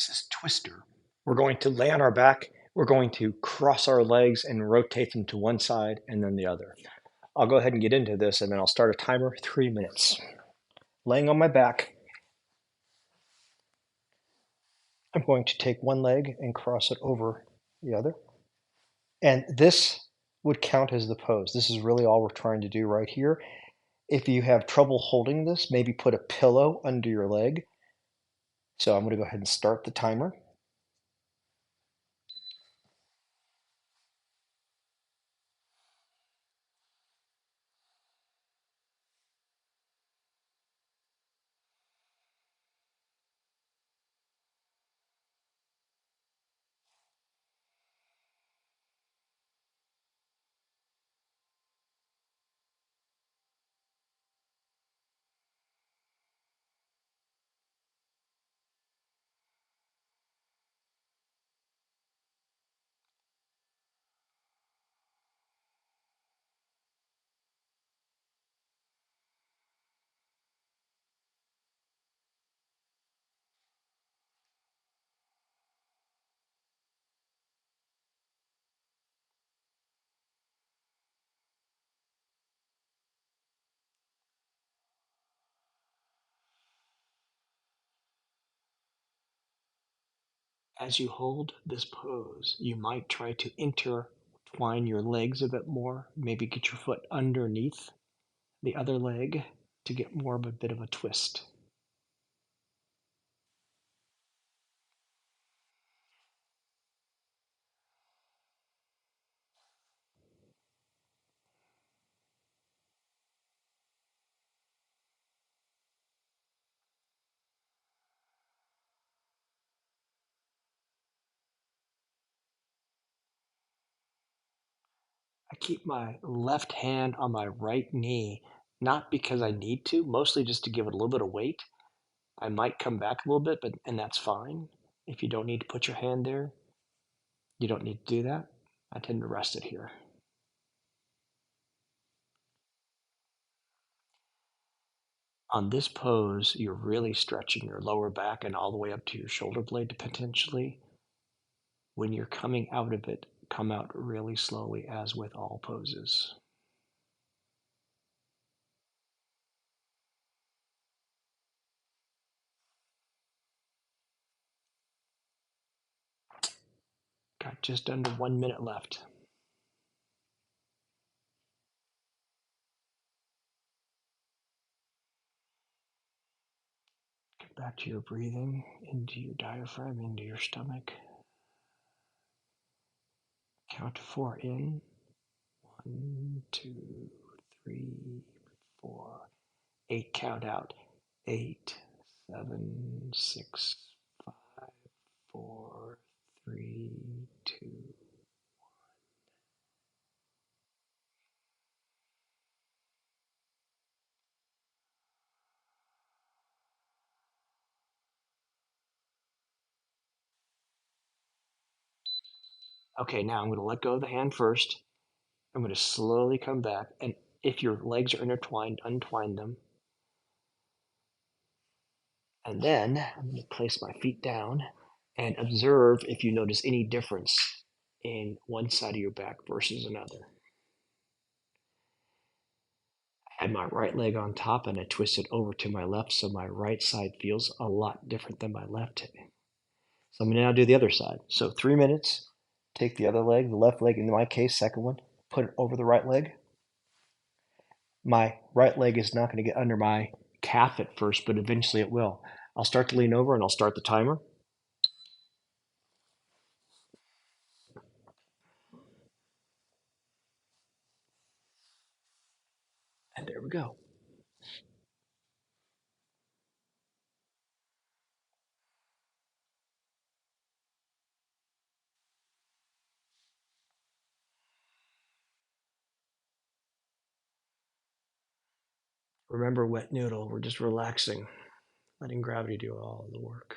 This is twister. We're going to lay on our back. We're going to cross our legs and rotate them to one side and then the other. I'll go ahead and get into this and then I'll start a timer, 3 minutes. Laying on my back, I'm going to take one leg and cross it over the other. And this would count as the pose. This is really all we're trying to do right here. If you have trouble holding this, maybe put a pillow under your leg. So I'm going to go ahead and start the timer. As you hold this pose, you might try to intertwine your legs a bit more, maybe get your foot underneath the other leg to get more of a bit of a twist. I keep my left hand on my right knee, not because I need to, mostly just to give it a little bit of weight. I might come back a little bit, and that's fine. If you don't need to put your hand there, you don't need to do that. I tend to rest it here. On this pose, you're really stretching your lower back and all the way up to your shoulder blade potentially. When you're coming out of it, come out really slowly, as with all poses. Got just under 1 minute left. Get back to your breathing, into your diaphragm, into your stomach. Count to 4 in. 1, 2, 3, 4. 8 count out. 8, 7, 6, 5, 4, 3, 2. Okay, now I'm going to let go of the hand first. I'm going to slowly come back, and if your legs are intertwined, untwine them. And then I'm going to place my feet down and observe if you notice any difference in one side of your back versus another. I had my right leg on top and I twisted over to my left, so my right side feels a lot different than my left. So I'm going to now do the other side. So 3 minutes, take the other leg, the left leg, in my case, second one, put it over the right leg. My right leg is not going to get under my calf at first, but eventually it will. I'll start to lean over and I'll start the timer. And there we go. Remember, wet noodle, we're just relaxing, letting gravity do all the work.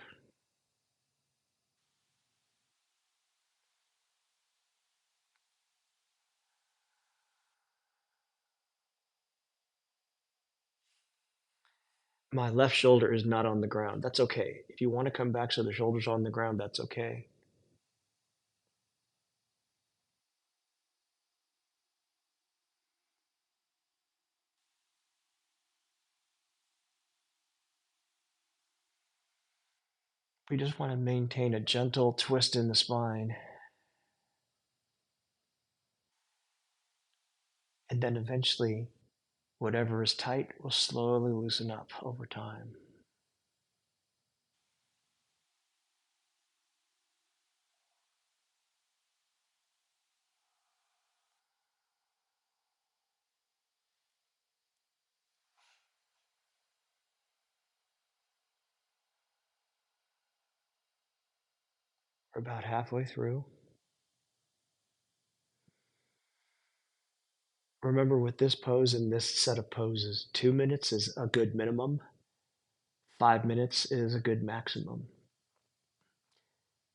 My left shoulder is not on the ground. That's okay. If you want to come back so the shoulder's on the ground, that's okay. We just want to maintain a gentle twist in the spine. And then eventually, whatever is tight will slowly loosen up over time. We're about halfway through. Remember, with this pose and this set of poses, 2 minutes is a good minimum. 5 minutes is a good maximum.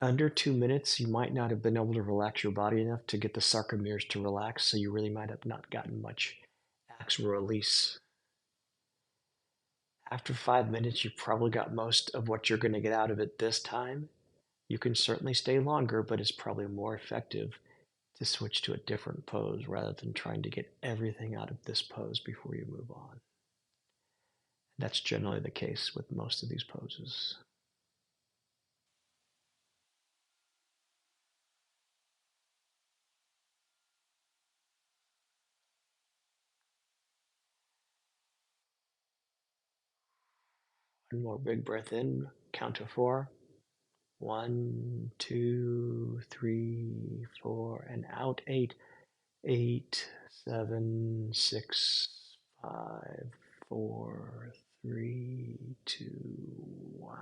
Under 2 minutes, you might not have been able to relax your body enough to get the sarcomeres to relax, so you really might have not gotten much axial release. After 5 minutes, you probably got most of what you're going to get out of it this time. You can certainly stay longer, but it's probably more effective to switch to a different pose rather than trying to get everything out of this pose before you move on. That's generally the case with most of these poses. One more big breath in, count to 4. 1, 2, 3, 4, and out 8. 8, 7, 6, 5, 4, 3, 2, 1.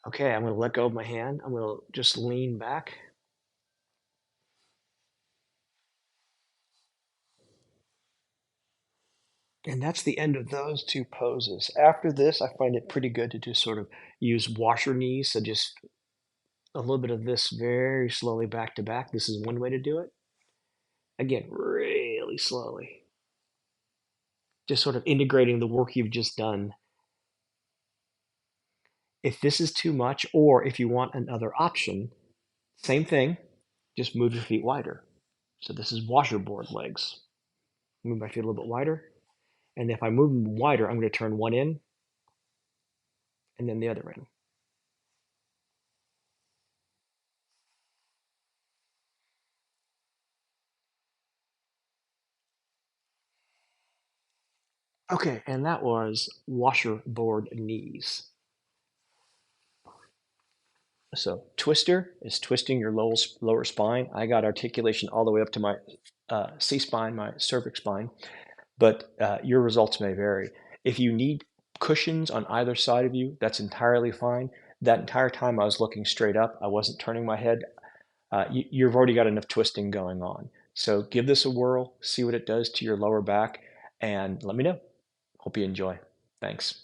Okay, I'm going to let go of my hand. I'm going to just lean back. And that's the end of those two poses. After this, I find it pretty good to just sort of use washer knees. So just a little bit of this very slowly back to back. This is one way to do it. Again, really slowly. Just sort of integrating the work you've just done. If this is too much, or if you want another option, same thing, just move your feet wider. So this is washerboard legs. Move my feet a little bit wider. And if I move them wider, I'm going to turn one in and then the other in. Okay, and that was washerboard knees. So twister is twisting your lower spine. I got articulation all the way up to my C-spine, my cervix spine, but your results may vary. If you need cushions on either side of you, that's entirely fine. That entire time I was looking straight up. I wasn't turning my head. You've already got enough twisting going on. So give this a whirl, see what it does to your lower back, and let me know. Hope you enjoy. Thanks.